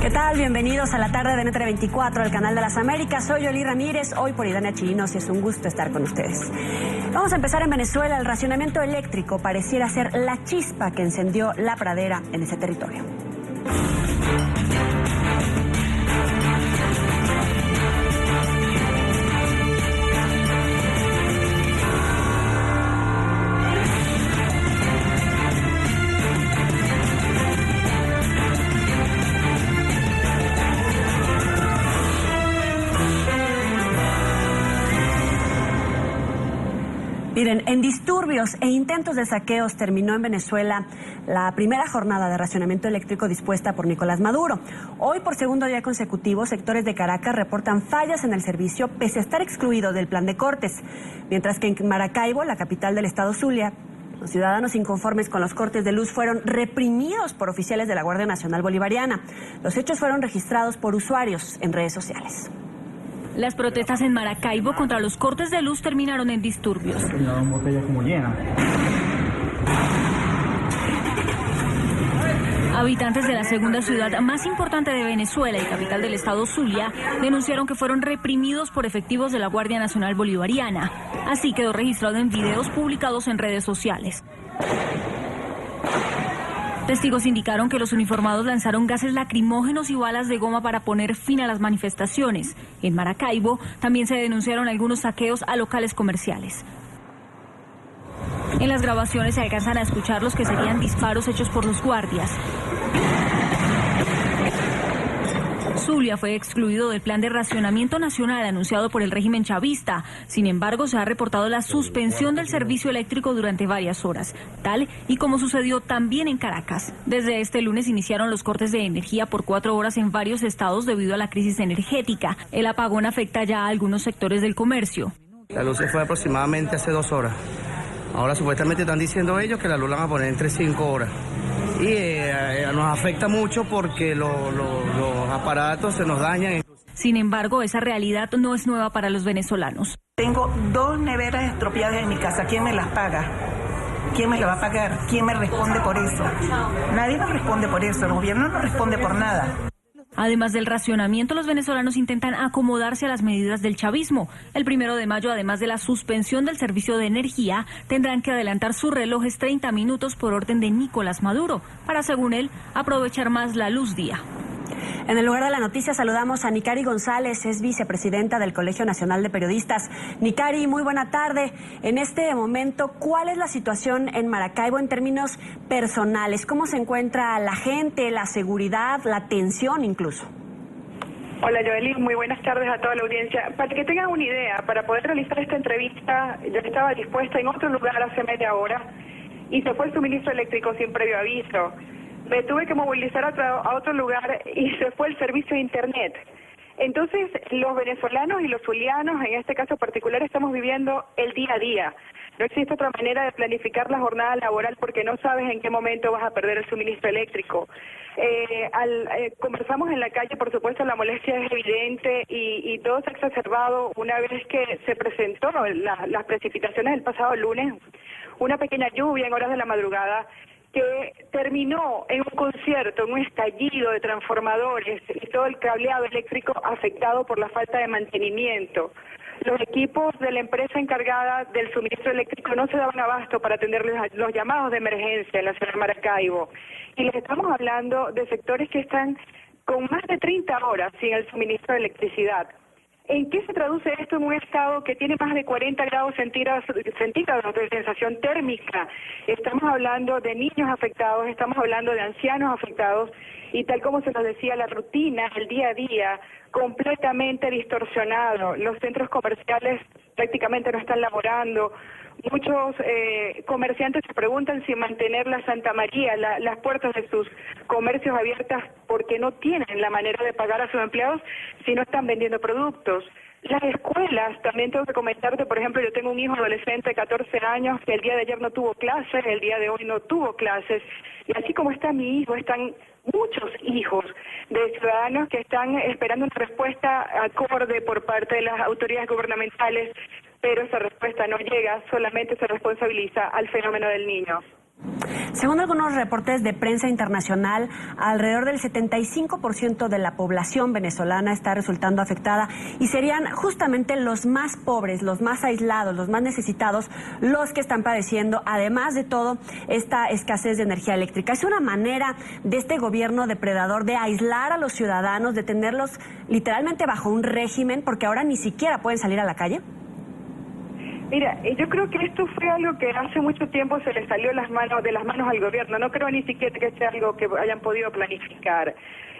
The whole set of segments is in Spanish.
¿Qué tal? Bienvenidos a la tarde de Noticias 24, el canal de las Américas. Soy Yoli Ramírez, hoy por Idania Chirinos y es un gusto estar con ustedes. Vamos a empezar en Venezuela. El racionamiento eléctrico pareciera ser la chispa que encendió la pradera en ese territorio. Miren, en disturbios e intentos de saqueos terminó en Venezuela la primera jornada de racionamiento eléctrico dispuesta por Nicolás Maduro. Hoy, por segundo día consecutivo, sectores de Caracas reportan fallas en el servicio pese a estar excluido del plan de cortes. Mientras que en Maracaibo, la capital del estado Zulia, los ciudadanos inconformes con los cortes de luz fueron reprimidos por oficiales de la Guardia Nacional Bolivariana. Los hechos fueron registrados por usuarios en redes sociales. Las protestas en Maracaibo contra los cortes de luz terminaron en disturbios. Habitantes de la segunda ciudad más importante de Venezuela y capital del estado Zulia denunciaron que fueron reprimidos por efectivos de la Guardia Nacional Bolivariana. Así quedó registrado en videos publicados en redes sociales. Testigos indicaron que los uniformados lanzaron gases lacrimógenos y balas de goma para poner fin a las manifestaciones. En Maracaibo también se denunciaron algunos saqueos a locales comerciales. En las grabaciones se alcanzan a escuchar los que serían disparos hechos por los guardias. Zulia fue excluido del plan de racionamiento nacional anunciado por el régimen chavista. Sin embargo, se ha reportado la suspensión del servicio eléctrico durante varias horas, tal y como sucedió también en Caracas. Desde este lunes iniciaron los cortes de energía por 4 horas en varios estados debido a la crisis energética. El apagón afecta ya a algunos sectores del comercio. La luz se fue aproximadamente hace 2 horas. Ahora supuestamente están diciendo ellos que la luz la van a poner entre 5 horas. Y nos afecta mucho porque los aparatos se nos dañan. Sin embargo, esa realidad no es nueva para los venezolanos. Tengo 2 neveras estropeadas en mi casa. ¿Quién me las paga? ¿Quién me la va a pagar? ¿Quién me responde por eso? Nadie me responde por eso. El gobierno no responde por nada. Además del racionamiento, los venezolanos intentan acomodarse a las medidas del chavismo. El 1 de mayo, además de la suspensión del servicio de energía, tendrán que adelantar sus relojes 30 minutos por orden de Nicolás Maduro, para, según él, aprovechar más la luz día. En el lugar de la noticia saludamos a Nicari González, es vicepresidenta del Colegio Nacional de Periodistas. Nicari, muy buena tarde. En este momento, ¿cuál es la situación en Maracaibo en términos personales? ¿Cómo se encuentra la gente, la seguridad, la tensión incluso? Hola Joely, muy buenas tardes a toda la audiencia. Para que tengan una idea, para poder realizar esta entrevista, yo estaba dispuesta en otro lugar hace media hora y se fue el suministro eléctrico sin previo aviso. Me tuve que movilizar a otro lugar y se fue el servicio de internet. Entonces, los venezolanos y los zulianos, en este caso particular, estamos viviendo el día a día. No existe otra manera de planificar la jornada laboral porque no sabes en qué momento vas a perder el suministro eléctrico. Conversamos en la calle, por supuesto, la molestia es evidente y todo se ha exacerbado una vez que se presentó las precipitaciones del pasado lunes, una pequeña lluvia en horas de la madrugada, que terminó en un concierto, en un estallido de transformadores y todo el cableado eléctrico afectado por la falta de mantenimiento. Los equipos de la empresa encargada del suministro eléctrico no se daban abasto para atender los llamados de emergencia en la ciudad de Maracaibo. Y les estamos hablando de sectores que están con más de 30 horas sin el suministro de electricidad. ¿En qué se traduce esto en un estado que tiene más de 40 grados centígrados de sensación térmica? Estamos hablando de niños afectados, estamos hablando de ancianos afectados y tal como se nos decía, la rutina, el día a día, completamente distorsionado. Los centros comerciales prácticamente no están laborando. Muchos comerciantes se preguntan si mantener la Santa María, las puertas de sus comercios abiertas porque no tienen la manera de pagar a sus empleados si no están vendiendo productos. Las escuelas, también tengo que comentarte, por ejemplo, yo tengo un hijo adolescente de 14 años que el día de ayer no tuvo clases, el día de hoy no tuvo clases, y así como está mi hijo, están muchos hijos de ciudadanos que están esperando una respuesta acorde por parte de las autoridades gubernamentales, pero esa respuesta no llega, solamente se responsabiliza al fenómeno del niño. Según algunos reportes de prensa internacional, alrededor del 75% de la población venezolana está resultando afectada y serían justamente los más pobres, los más aislados, los más necesitados, los que están padeciendo, además de todo, esta escasez de energía eléctrica. ¿Es una manera de este gobierno depredador de aislar a los ciudadanos, de tenerlos literalmente bajo un régimen, porque ahora ni siquiera pueden salir a la calle? Mira, yo creo que esto fue algo que hace mucho tiempo se le salió de las manos al gobierno. No creo ni siquiera que sea algo que hayan podido planificar.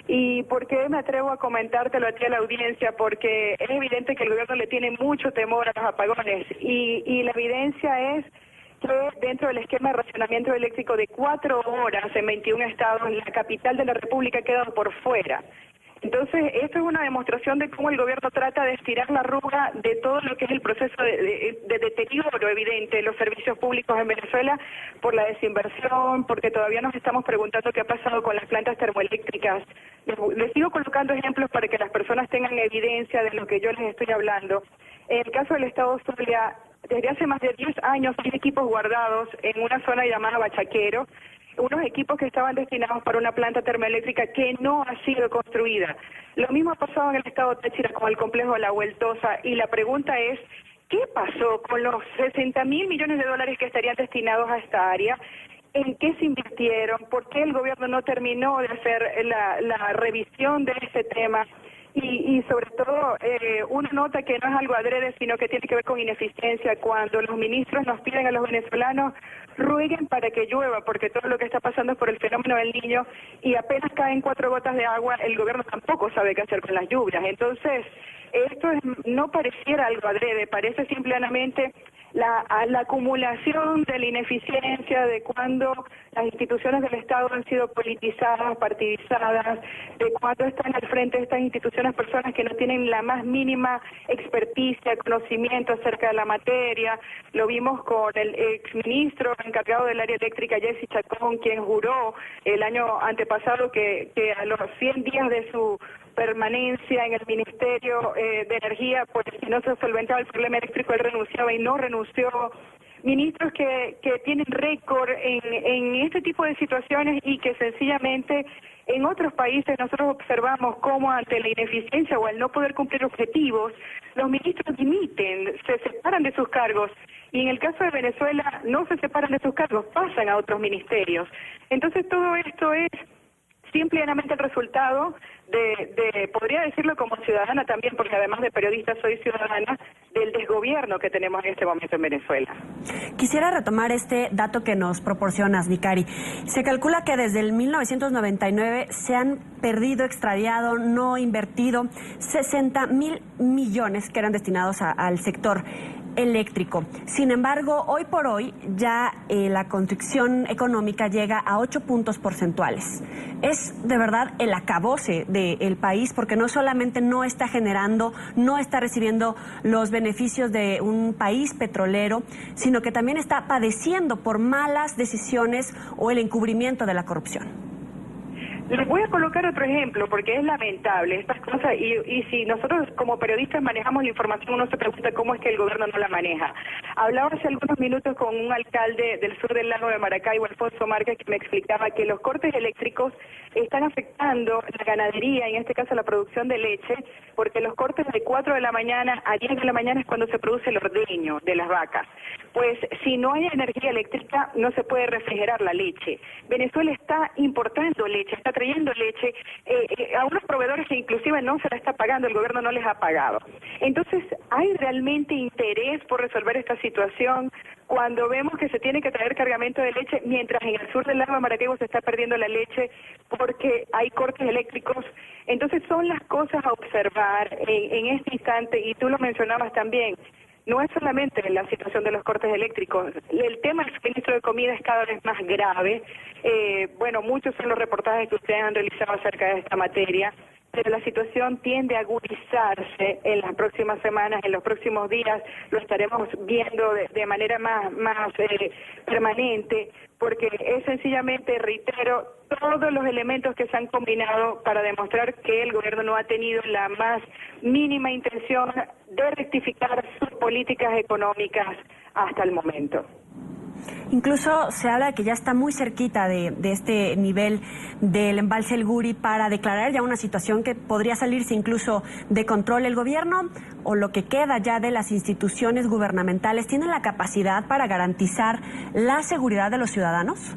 ¿Y por qué me atrevo a comentártelo a ti, a la audiencia? Porque es evidente que el gobierno le tiene mucho temor a los apagones y la evidencia es que dentro del esquema de racionamiento eléctrico de 4 horas en 21 estados, la capital de la República ha quedado por fuera. Entonces, esto es una demostración de cómo el gobierno trata de estirar la arruga de todo lo que es el proceso de deterioro evidente de los servicios públicos en Venezuela por la desinversión, porque todavía nos estamos preguntando qué ha pasado con las plantas termoeléctricas. Les sigo colocando ejemplos para que las personas tengan evidencia de lo que yo les estoy hablando. En el caso del estado Zulia, desde hace más de 10 años hay equipos guardados en una zona llamada Bachaquero, unos equipos que estaban destinados para una planta termoeléctrica que no ha sido construida. Lo mismo ha pasado en el estado Táchira con el complejo de La Vueltosa, y la pregunta es, ¿qué pasó con los 60.000 millones de dólares que estarían destinados a esta área? ¿En qué se invirtieron? ¿Por qué el gobierno no terminó de hacer la revisión de ese tema? Y sobre todo, una nota que no es algo adrede, sino que tiene que ver con ineficiencia, cuando los ministros nos piden a los venezolanos rueguen para que llueva, porque todo lo que está pasando es por el fenómeno del Niño, y apenas caen 4 gotas de agua, el gobierno tampoco sabe qué hacer con las lluvias. Entonces, esto no pareciera algo adrede, parece simplemente la acumulación de la ineficiencia de cuando las instituciones del Estado han sido politizadas, partidizadas, de cuando están al frente de estas instituciones personas que no tienen la más mínima experticia, conocimiento acerca de la materia. Lo vimos con el exministro encargado del área eléctrica, Jesse Chacón, quien juró el año antepasado que a los 100 días de su permanencia en el Ministerio de Energía, pues si no se solventaba el problema eléctrico, él renunciaba y no renunció. Ministros que tienen récord en este tipo de situaciones y que sencillamente en otros países nosotros observamos cómo ante la ineficiencia o al no poder cumplir objetivos, los ministros dimiten, se separan de sus cargos. Y en el caso de Venezuela no se separan de sus cargos, pasan a otros ministerios. Entonces todo esto es simplemente el resultado podría decirlo como ciudadana también, porque además de periodista soy ciudadana, del desgobierno que tenemos en este momento en Venezuela. Quisiera retomar este dato que nos proporcionas, Vicari. Se calcula que desde el 1999 se han perdido, extraviado, no invertido 60.000 millones que eran destinados al sector eléctrico. Sin embargo, hoy por hoy ya la construcción económica llega a 8 puntos porcentuales. Es de verdad el acabose del país, porque no solamente no está generando, no está recibiendo los beneficios de un país petrolero, sino que también está padeciendo por malas decisiones o el encubrimiento de la corrupción. Les voy a colocar otro ejemplo, porque es lamentable estas cosas, y si nosotros como periodistas manejamos la información, uno se pregunta cómo es que el gobierno no la maneja. Hablaba hace algunos minutos con un alcalde del sur del lago de Maracaibo, Alfonso Márquez, que me explicaba que los cortes eléctricos están afectando la ganadería, en este caso la producción de leche, porque los cortes de 4 de la mañana a 10 de la mañana es cuando se produce el ordeño de las vacas. Pues si no hay energía eléctrica no se puede refrigerar la leche. Venezuela está importando leche, está trayendo leche a unos proveedores que inclusive no se la está pagando, el gobierno no les ha pagado. Entonces, ¿hay realmente interés por resolver esta situación cuando vemos que se tiene que traer cargamento de leche, mientras en el sur del lago de Maracaibo se está perdiendo la leche porque hay cortes eléctricos? Entonces son las cosas a observar en este instante, y tú lo mencionabas también. No es solamente la situación de los cortes eléctricos, el tema del suministro de comida es cada vez más grave. Bueno, muchos son los reportajes que ustedes han realizado acerca de esta materia, pero la situación tiende a agudizarse en las próximas semanas, en los próximos días, lo estaremos viendo de manera más permanente, porque es sencillamente, reitero, todos los elementos que se han combinado para demostrar que el gobierno no ha tenido la más mínima intención de rectificar sus políticas económicas hasta el momento. Incluso se habla de que ya está muy cerquita de este nivel del embalse El Guri para declarar ya una situación que podría salirse incluso de control. ¿El gobierno o lo que queda ya de las instituciones gubernamentales tienen la capacidad para garantizar la seguridad de los ciudadanos?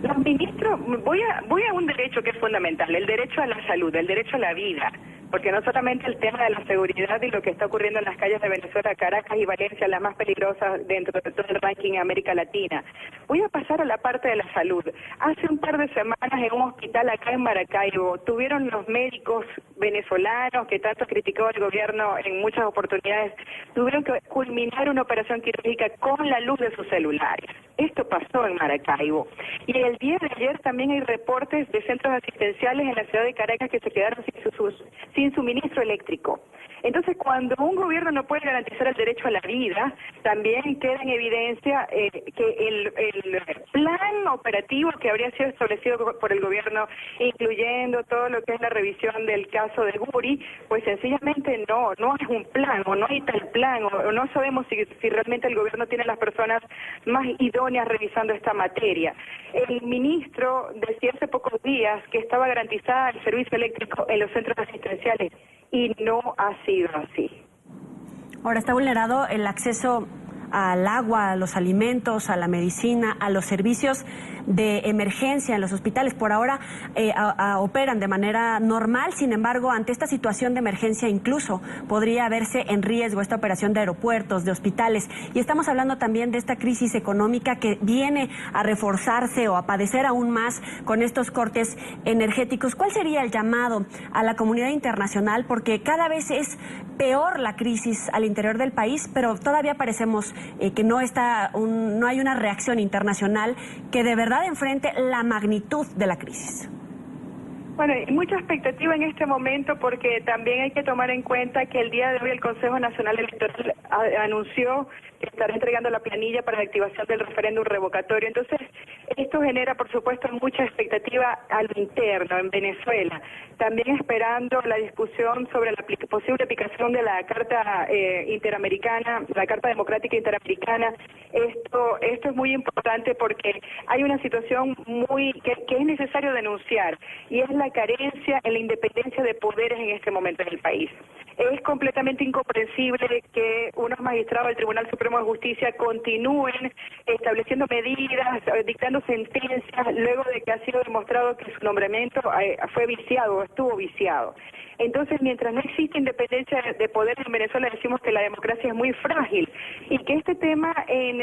Los ministros, voy a un derecho que es fundamental, el derecho a la salud, el derecho a la vida, porque no solamente el tema de la seguridad y lo que está ocurriendo en las calles de Venezuela, Caracas y Valencia, las más peligrosas dentro de todo el ranking en América Latina. Voy a pasar a la parte de la salud. Hace un par de semanas en un hospital acá en Maracaibo, tuvieron los médicos venezolanos que tanto criticó el gobierno en muchas oportunidades, tuvieron que culminar una operación quirúrgica con la luz de sus celulares. Esto pasó en Maracaibo. Y el día de ayer también hay reportes de centros asistenciales en la ciudad de Caracas que se quedaron sin suministro eléctrico. Entonces, cuando un gobierno no puede garantizar el derecho a la vida, también queda en evidencia que el plan operativo que habría sido establecido por el gobierno, incluyendo todo lo que es la revisión del caso de Guri, pues sencillamente no es un plan, o no hay tal plan, o no sabemos si realmente el gobierno tiene las personas más idóneas revisando esta materia. El ministro decía hace pocos días que estaba garantizada el servicio eléctrico en los centros asistenciales, y no ha sido así. Ahora está vulnerado el acceso al agua, a los alimentos, a la medicina, a los servicios de emergencia en los hospitales. Por ahora operan de manera normal, sin embargo, ante esta situación de emergencia incluso podría verse en riesgo esta operación de aeropuertos, de hospitales. Y estamos hablando también de esta crisis económica que viene a reforzarse o a padecer aún más con estos cortes energéticos. ¿Cuál sería el llamado a la comunidad internacional? Porque cada vez es peor la crisis al interior del país, pero todavía parecemos que no hay una reacción internacional que de verdad enfrente la magnitud de la crisis. Bueno, hay mucha expectativa en este momento porque también hay que tomar en cuenta que el día de hoy el Consejo Nacional Electoral anunció que estará entregando la planilla para la activación del referéndum revocatorio. Entonces, esto genera, por supuesto, mucha expectativa a lo interno en Venezuela. También esperando la discusión sobre la posible aplicación de la Carta Interamericana, la Carta Democrática Interamericana. Esto es muy importante porque hay una situación que es necesario denunciar, y es la carencia en la independencia de poderes en este momento en el país. Es completamente incomprensible que unos magistrados del Tribunal Supremo de Justicia continúen estableciendo medidas, dictando sentencias, luego de que ha sido demostrado que su nombramiento fue viciado o estuvo viciado. Entonces, mientras no existe independencia de poder en Venezuela, decimos que la democracia es muy frágil, y que este tema en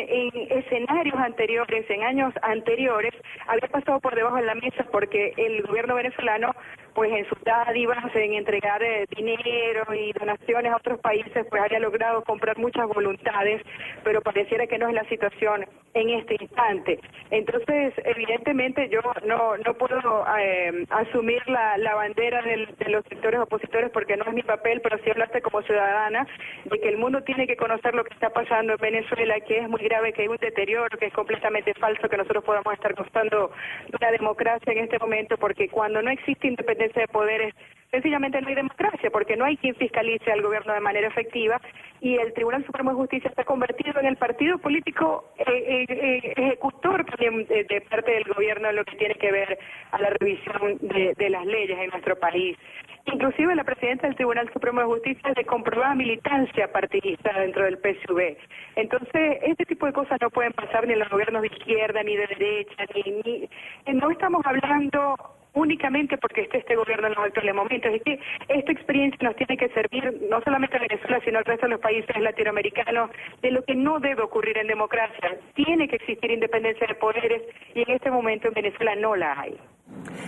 escenarios anteriores, en años anteriores, había pasado por debajo de la mesa porque el gobierno venezolano, pues en sus dádivas, en entregar dinero y donaciones a otros países, pues había logrado comprar muchas voluntades, pero pareciera que no es la situación en este instante. Entonces, evidentemente yo no puedo asumir la bandera de los sectores opositores porque no es mi papel, pero sí hablaste como ciudadana de que el mundo tiene que conocer lo que está pasando en Venezuela, que es muy grave, que hay un deterioro, que es completamente falso que nosotros podamos estar costando una democracia en este momento, porque cuando no existe independencia de poderes, sencillamente no hay democracia, porque no hay quien fiscalice al gobierno de manera efectiva, y el Tribunal Supremo de Justicia está convertido en el partido político ejecutor también de parte del gobierno en lo que tiene que ver a la revisión de las leyes en nuestro país. Inclusive la presidenta del Tribunal Supremo de Justicia es de comprobada militancia partidista dentro del PSUV. Entonces, este tipo de cosas no pueden pasar ni en los gobiernos de izquierda, ni de derecha, no estamos hablando únicamente porque esté este gobierno en los actuales momentos. Es que esta experiencia nos tiene que servir no solamente a Venezuela, sino al resto de los países latinoamericanos, de lo que no debe ocurrir en democracia. Tiene que existir independencia de poderes, y en este momento en Venezuela no la hay.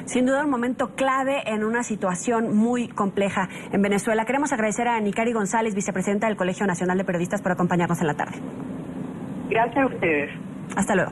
Sin duda un momento clave en una situación muy compleja en Venezuela. Queremos agradecer a Nicari González, vicepresidenta del Colegio Nacional de Periodistas, por acompañarnos en la tarde. Gracias a ustedes. Hasta luego.